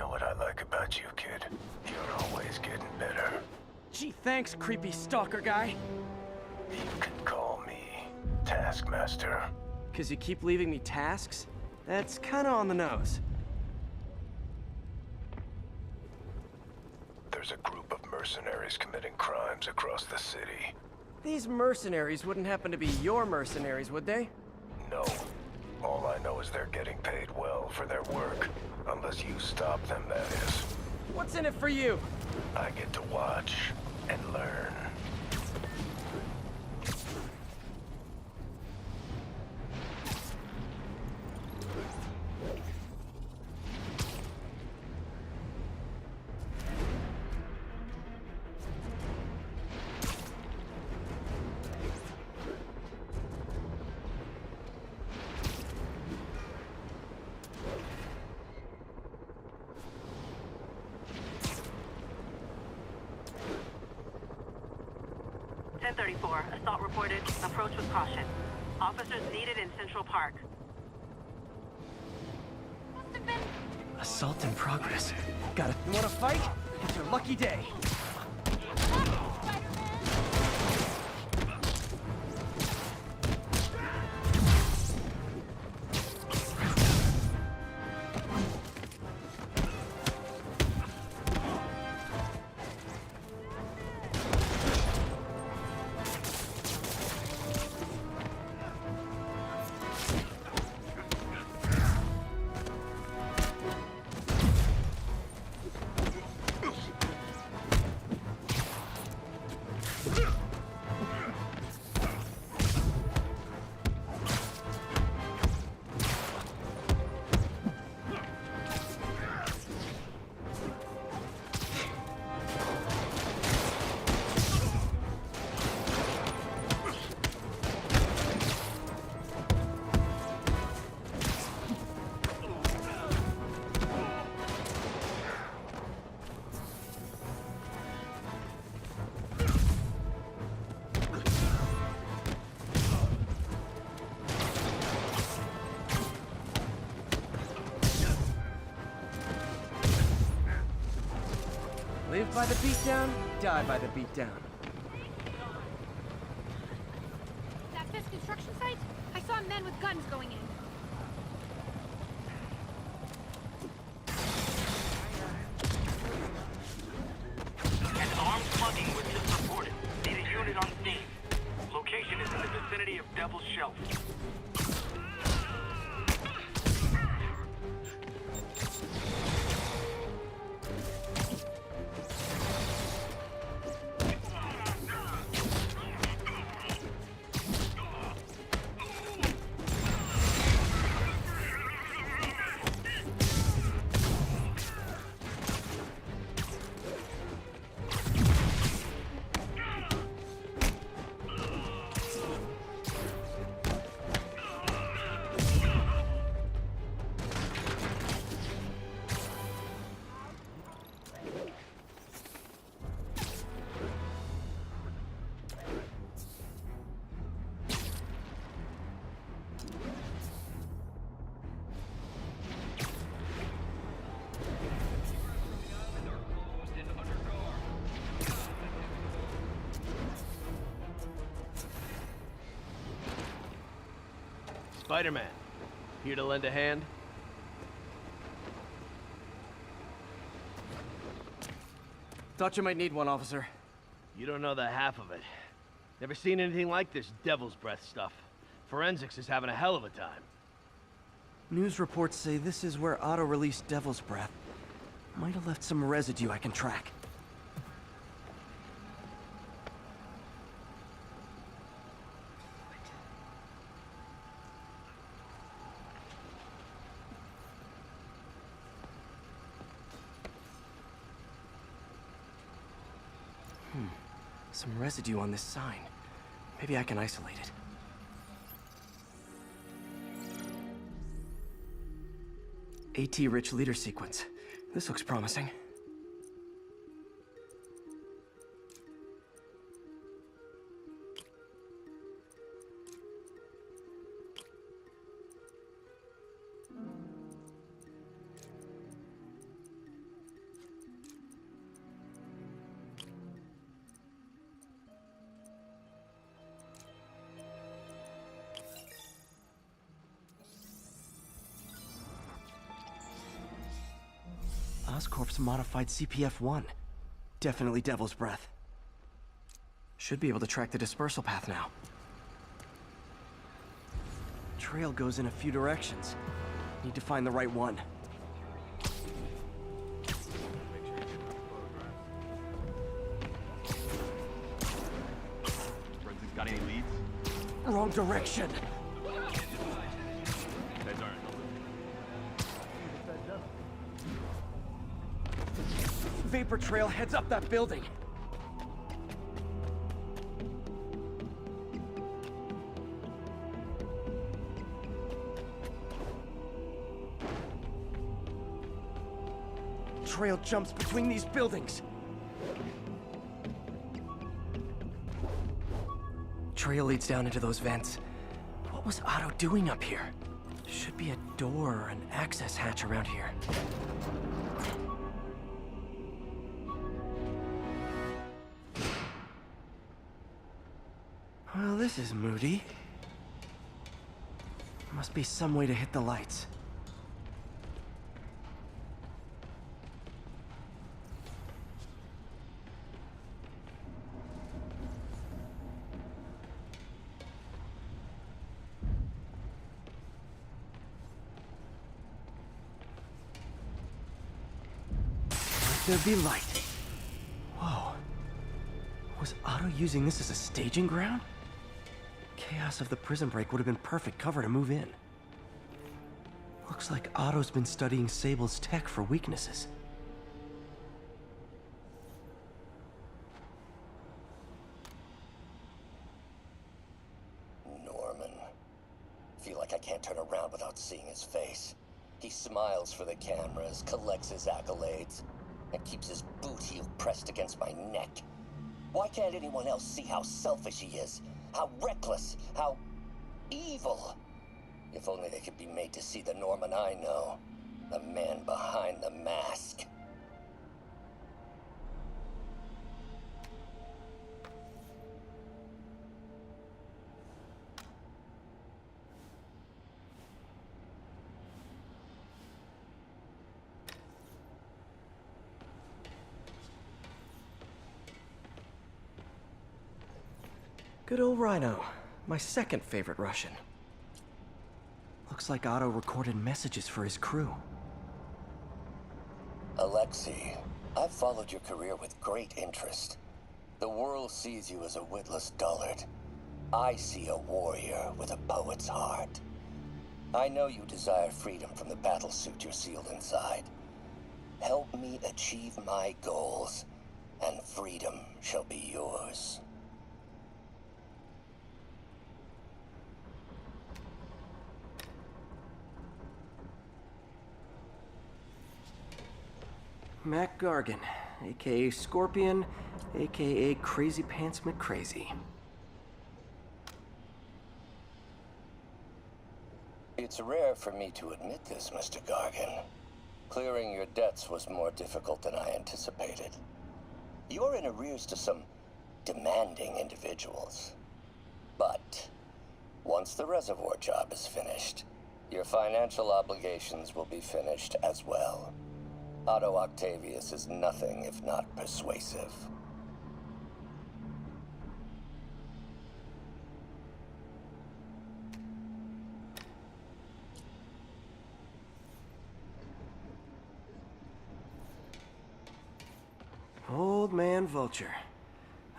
what I like about you, kid. You're always getting better. Gee, thanks, creepy stalker guy. You can call me Taskmaster. 'Cause you keep leaving me tasks? That's kinda on the nose. There's a group of mercenaries committing crimes across the city. These mercenaries wouldn't happen to be your mercenaries, would they? No. All I know is they're getting paid well for their work. Unless you stop them, that is. What's in it for you? I get to watch and learn. Assault reported. Approach with caution. Officers needed in Central Park. Must have been... Assault in progress. Got it. You wanna fight? It's your lucky day. Live by the beatdown, die by the beatdown. That Fisk construction site? I saw men with guns going in. An armed slugging was just reported. Need a unit on scene. Location is in the vicinity of Devil's Shelf. Spider Man, here to lend a hand? Thought you might need one, officer. You don't know the half of it. Never seen anything like this devil's breath stuff. Forensics is having a hell of a time. News reports say this is where Otto released Devil's Breath. Might have left some residue I can track. Some residue on this sign. Maybe I can isolate it. AT-rich leader sequence. This looks promising. Oscorp's modified CPF-1. Definitely Devil's Breath. Should be able to track the dispersal path now. Trail goes in a few directions. Need to find the right one. Forensics got any leads? Wrong direction. Guys aren't. Vapor trail heads up that building. Trail jumps between these buildings. Trail leads down into those vents. What was Otto doing up here? Should be a door or an access hatch around here. Well, this is moody. Must be some way to hit the lights. There be light. Whoa. Was Otto using this as a staging ground? Chaos of the prison break would have been perfect cover to move in. Looks like Otto's been studying Sable's tech for weaknesses. Norman. Feel like I can't turn around without seeing his face. He smiles for the cameras, collects his accolades, and keeps his boot heel pressed against my neck. Why can't anyone else see how selfish he is? How reckless? How evil? If only they could be made to see the Norman I know. The man behind the mask. Good old Rhino. My second favorite Russian. Looks like Otto recorded messages for his crew. Alexei, I've followed your career with great interest. The world sees you as a witless dullard. I see a warrior with a poet's heart. I know you desire freedom from the battlesuit you're sealed inside. Help me achieve my goals, and freedom shall be yours. Mac Gargan, aka Scorpion, aka Crazy Pants McCrazy. It's rare for me to admit this, Mr. Gargan. Clearing your debts was more difficult than I anticipated. You're in arrears to some demanding individuals. But once the reservoir job is finished, your financial obligations will be finished as well. Otto Octavius is nothing if not persuasive. Old man Vulture.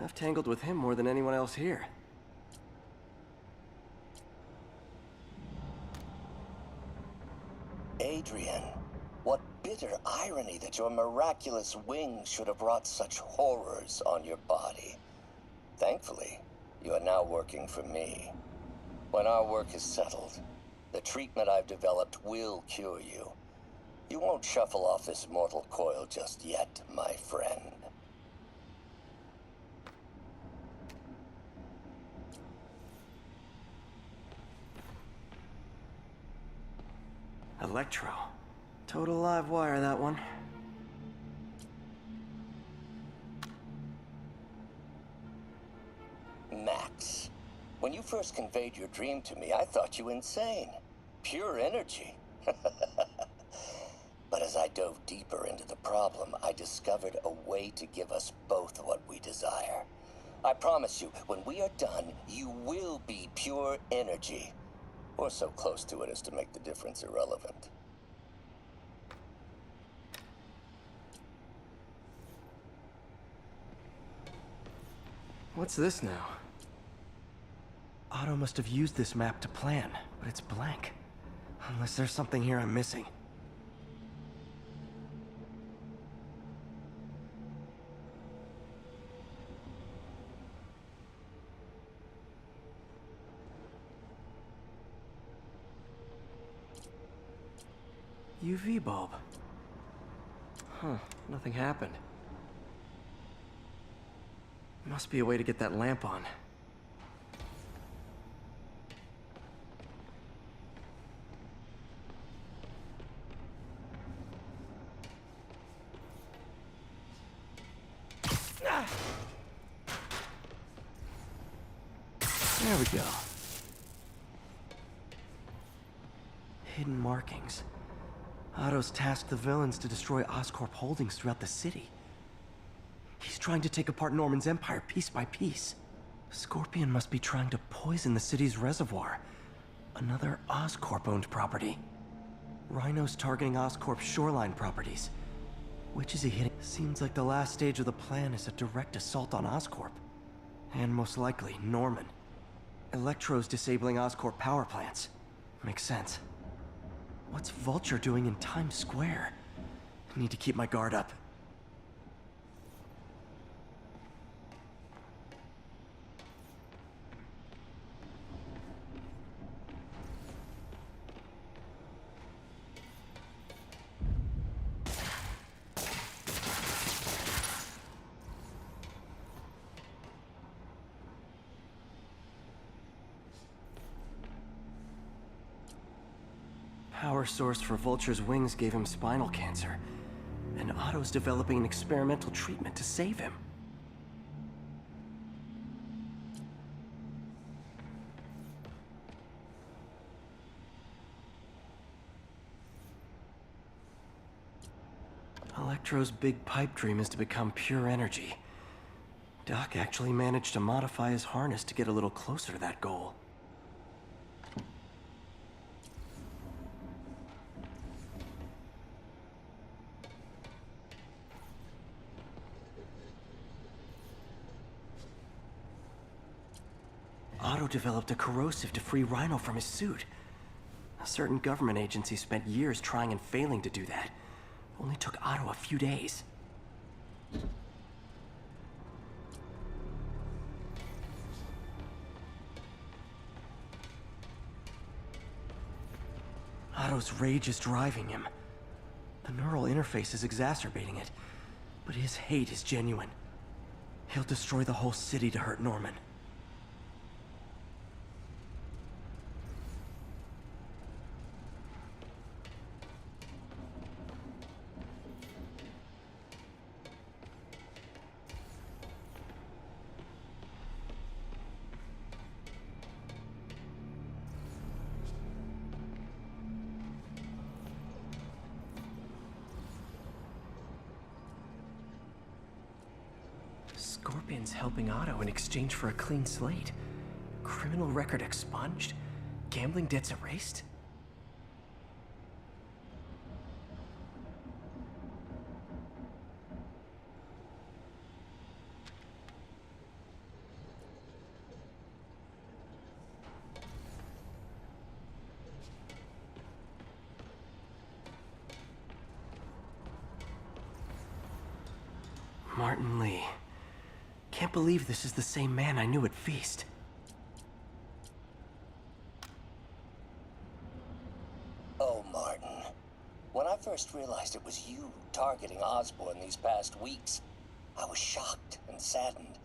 I've tangled with him more than anyone else here. Adrian, what bitter irony that your miraculous wings should have wrought such horrors on your body. Thankfully, you are now working for me. When our work is settled, the treatment I've developed will cure you. You won't shuffle off this mortal coil just yet, my friend. Electro. Total live wire, that one. Max, when you first conveyed your dream to me, I thought you insane. Pure energy. But as I dove deeper into the problem, I discovered a way to give us both what we desire. I promise you, when we are done, you will be pure energy. Or so close to it as to make the difference irrelevant. What's this now? Otto must have used this map to plan, but it's blank. Unless there's something here I'm missing. UV bulb. Huh, nothing happened. Must be a way to get that lamp on. There we go. Hidden markings. Otto's tasked the villains to destroy Oscorp holdings throughout the city. He's trying to take apart Norman's empire piece by piece. Scorpion must be trying to poison the city's reservoir. Another Oscorp-owned property. Rhino's targeting Oscorp's shoreline properties. Which is he hitting? Seems like the last stage of the plan is a direct assault on Oscorp. And most likely, Norman. Electro's disabling Oscorp power plants. Makes sense. What's Vulture doing in Times Square? I need to keep my guard up. Power source for Vulture's wings gave him spinal cancer, and Otto's developing an experimental treatment to save him. Electro's big pipe dream is to become pure energy. Doc actually managed to modify his harness to get a little closer to that goal. Otto developed a corrosive to free Rhino from his suit. A certain government agency spent years trying and failing to do that. Only took Otto a few days. Otto's rage is driving him. The neural interface is exacerbating it, but his hate is genuine. He'll destroy the whole city to hurt Norman. Scorpion's helping Otto in exchange for a clean slate. Criminal record expunged? Gambling debts erased? Martin Lee. Can't believe this is the same man I knew at Feast. Oh, Martin. When I first realized it was you targeting Osborn these past weeks, I was shocked and saddened.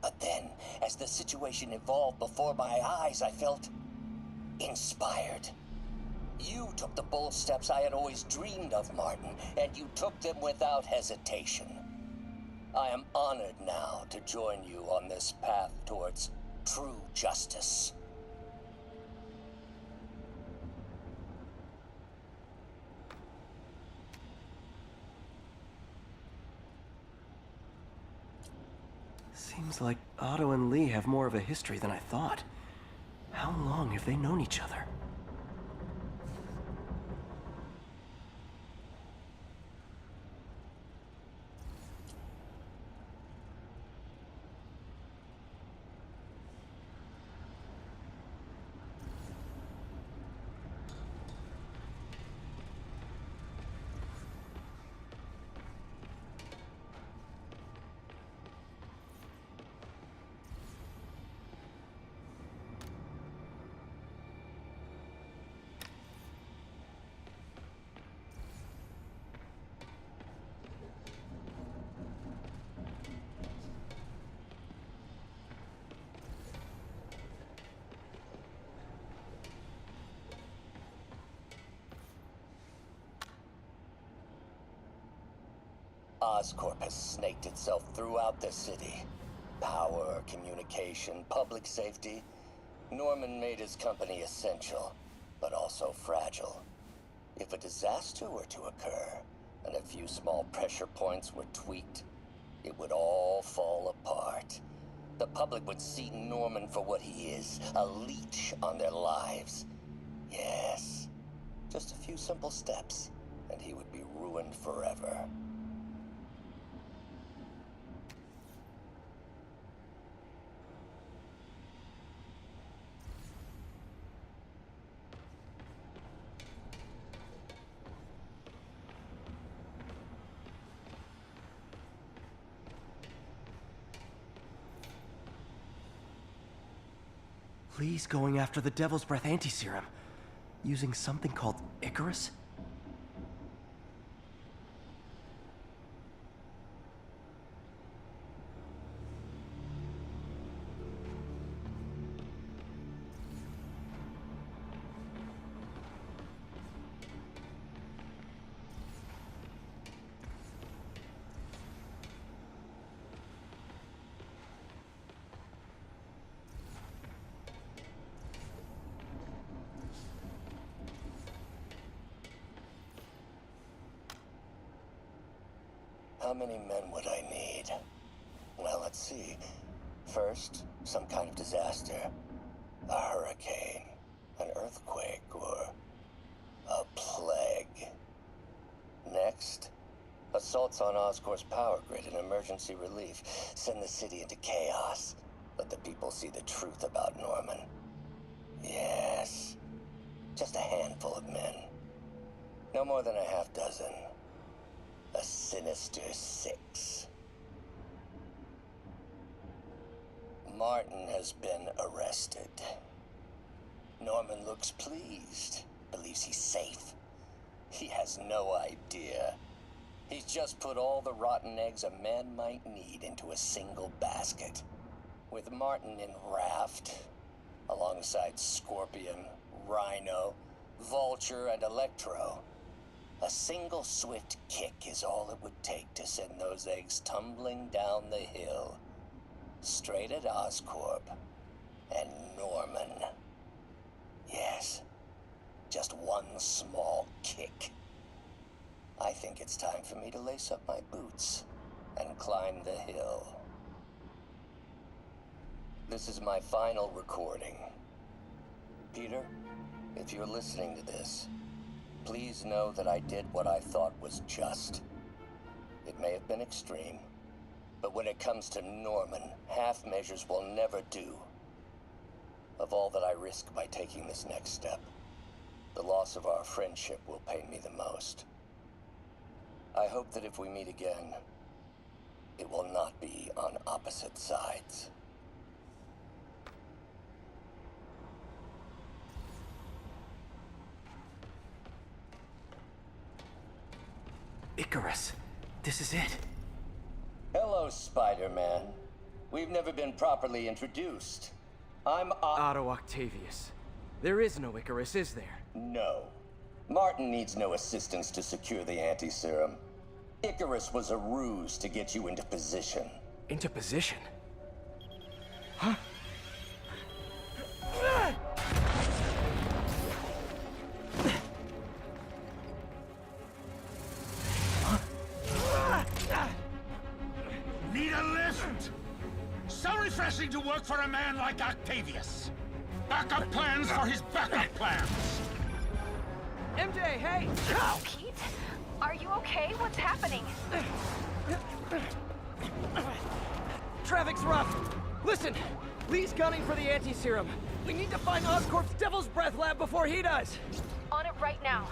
But then, as the situation evolved before my eyes, I felt inspired. You took the bold steps I had always dreamed of, Martin, and you took them without hesitation. I am honored now to join you on this path towards true justice. Seems like Otto and Lee have more of a history than I thought. How long have they known each other? Oscorp has snaked itself throughout the city. Power, communication, public safety. Norman made his company essential, but also fragile. If a disaster were to occur, and a few small pressure points were tweaked, it would all fall apart. The public would see Norman for what he is, a leech on their lives. Yes, just a few simple steps, and he would be ruined forever. Lee's going after the Devil's Breath anti-serum, using something called Icarus? How many men would I need? Well, let's see. First, some kind of disaster. A hurricane, an earthquake, or a plague. Next, assaults on Oscorp's power grid and emergency relief. Send the city into chaos. Let the people see the truth about Norman. Yes, just a handful of men. No more than a half dozen. A sinister 6. Martin has been arrested. Norman looks pleased, believes he's safe. He has no idea. He's just put all the rotten eggs a man might need into a single basket. With Martin in raft, alongside Scorpion, Rhino, Vulture, and Electro, a single swift kick is all it would take to send those eggs tumbling down the hill. Straight at Oscorp and Norman. Yes, just one small kick. I think it's time for me to lace up my boots and climb the hill. This is my final recording. Peter, if you're listening to this, please know that I did what I thought was just. It may have been extreme, but when it comes to Norman, half measures will never do. Of all that I risk by taking this next step, the loss of our friendship will pain me the most. I hope that if we meet again, it will not be on opposite sides. Icarus. This is it. Hello, Spider-Man. We've never been properly introduced. I'm Otto Octavius. There is no Icarus, is there? No. Martin needs no assistance to secure the anti-serum. Icarus was a ruse to get you into position. Into position? Huh? Need a lift? refreshing to work for a man like Octavius. Backup plans for his backup plans. MJ, hey! Pete? Are you okay? What's happening? Traffic's rough. Listen, Lee's gunning for the anti-serum. We need to find Oscorp's Devil's Breath lab before he does. On it right now.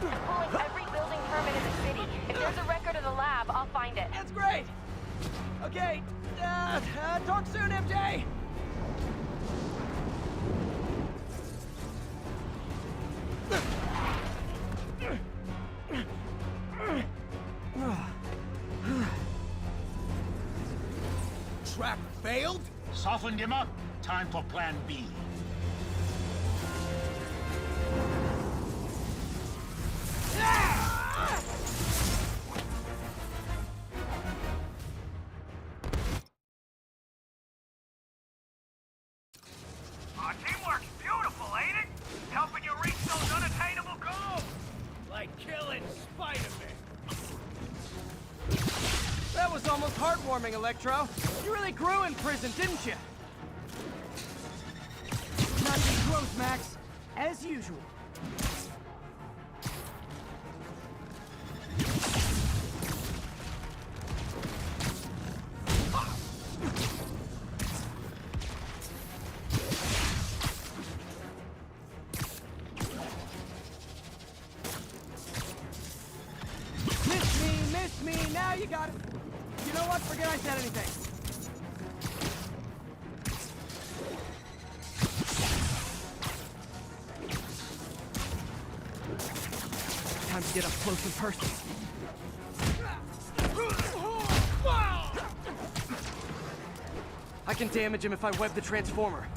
I'm pulling every building permit in the city. If there's a record of the lab, I'll find it. That's great! Okay, talk soon, MJ! Trap failed? Softened him up. Time for plan B. Teamwork's beautiful, ain't it? Helping you reach those unattainable goals. Like killing Spider-Man. That was almost heartwarming, Electro. You really grew in prison, didn't you? Not even close, Max. As usual. Miss me, now you got it. You know what? Forget I said anything. Time to get up close and personal. I can damage him if I web the transformer.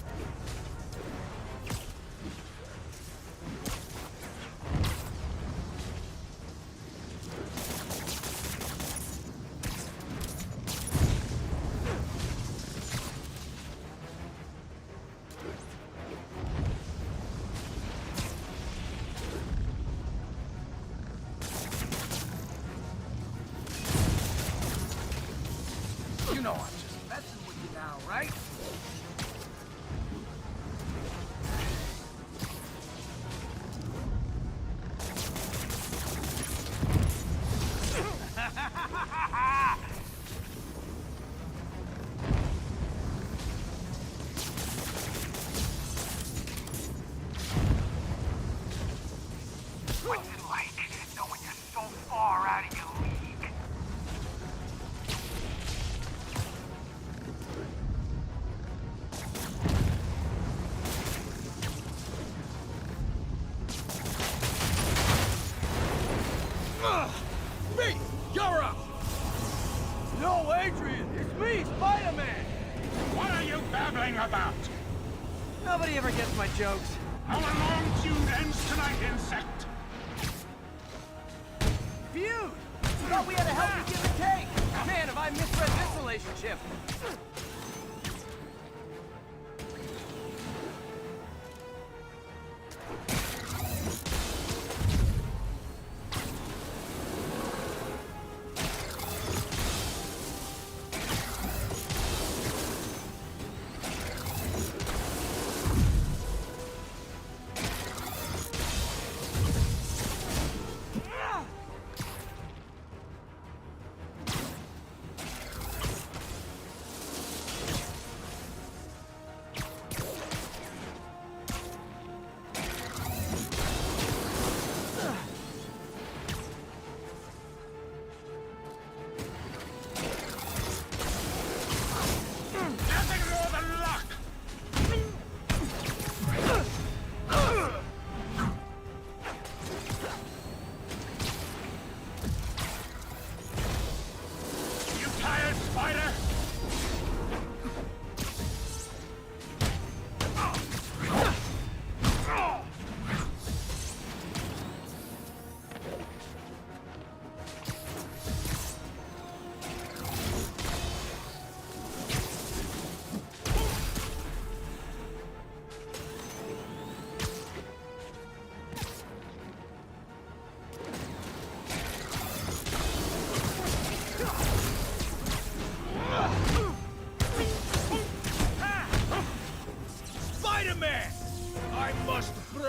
You know I'm just messing with you now, right? What's it like knowing you're so far out of your league? Me! You're up! No, Adrian! It's me, Spider-Man! What are you babbling about? Nobody ever gets my jokes. Our long feud ends tonight, insect! Feud! Thought we had a healthy give and take! Man, have I misread this relationship!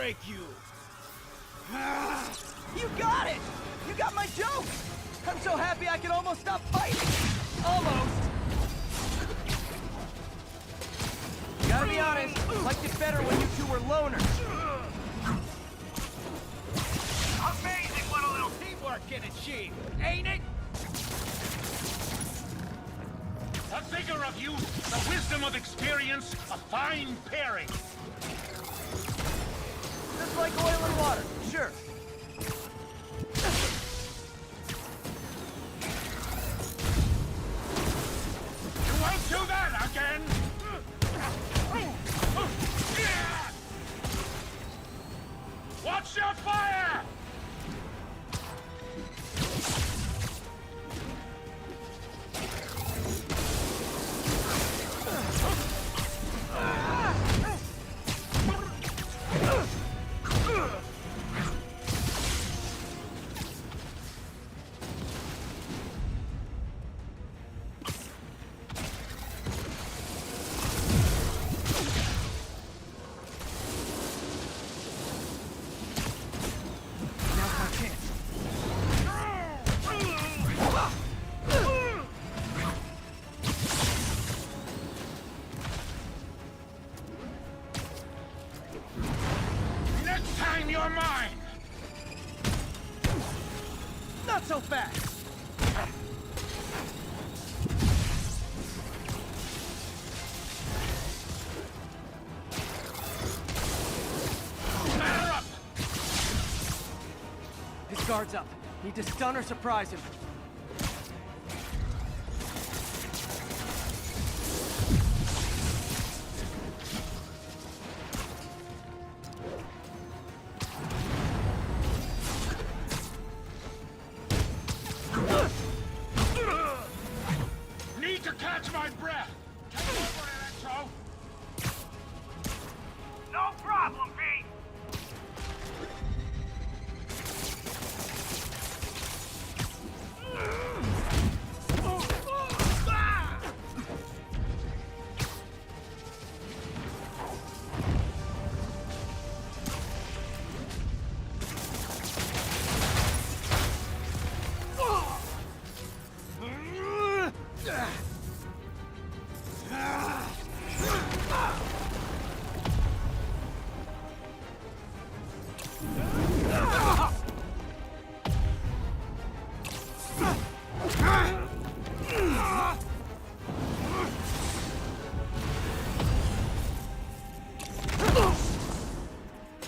break you! You got it! You got my joke! I'm so happy I can almost stop fighting! Almost! Gotta be honest, liked it better when you two were loners. Amazing what a little teamwork can achieve, ain't it? A figure of youth, the wisdom of experience, a fine pairing. Just like oil and water, sure. You won't do that again! Watch your fire! Next time you're mine! Not so fast! Batter up! His guard's up. Need to stun or surprise him. Need to catch my breath! Take over, Electro! No problem, V!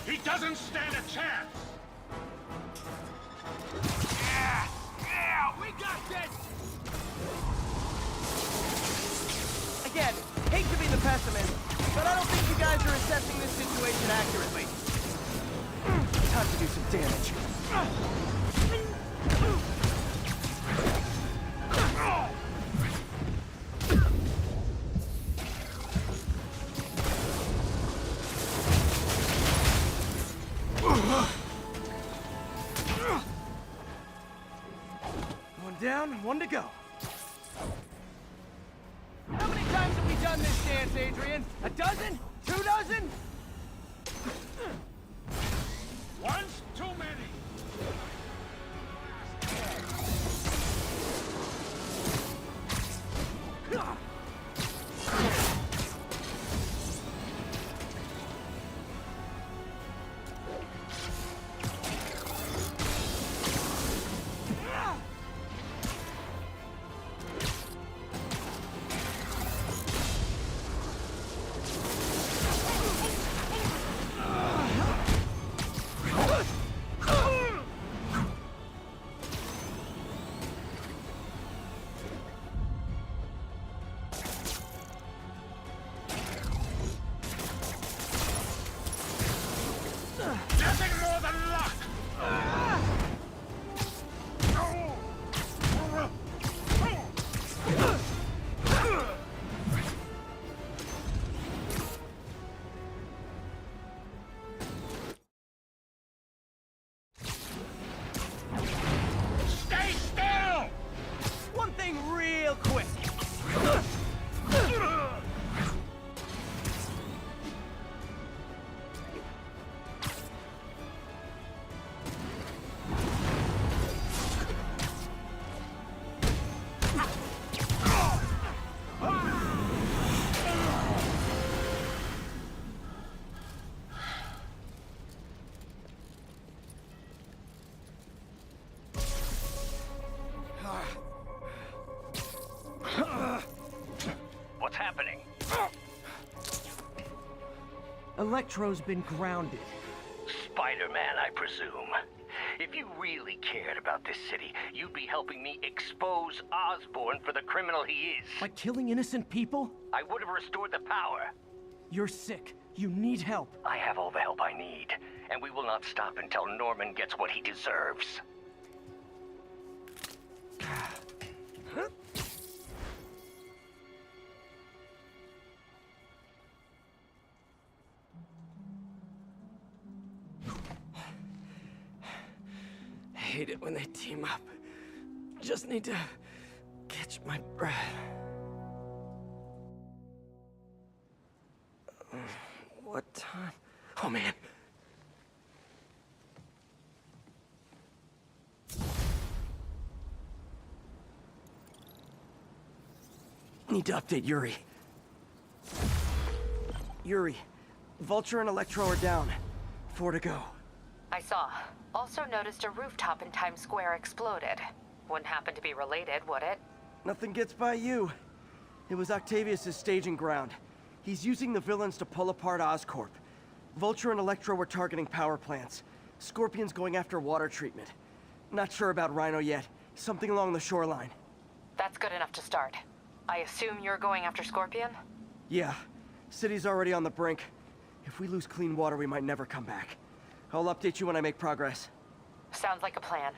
He doesn't stand a chance! Yeah, we got this! Again, hate to be the pessimist, but I don't think you guys are assessing this situation accurately. Time to do some damage. One down, one to go. How many times have we done this dance, Adrian? A dozen? 2 dozen? One's too many! Electro's been grounded. Spider-Man, I presume. If you really cared about this city, you'd be helping me expose Osborn for the criminal he is. By killing innocent people? I would have restored the power. You're sick. You need help. I have all the help I need, and we will not stop until Norman gets what he deserves. I hate it when they team up. Just need to catch my breath. What time? Oh, man. Need to update Yuri. Yuri, Vulture and Electro are down. 4 to go. I saw. Also noticed a rooftop in Times Square exploded. Wouldn't happen to be related, would it? Nothing gets by you. It was Octavius' staging ground. He's using the villains to pull apart Oscorp. Vulture and Electro were targeting power plants. Scorpion's going after water treatment. Not sure about Rhino yet. Something along the shoreline. That's good enough to start. I assume you're going after Scorpion? Yeah. City's already on the brink. If we lose clean water, we might never come back. I'll update you when I make progress. Sounds like a plan.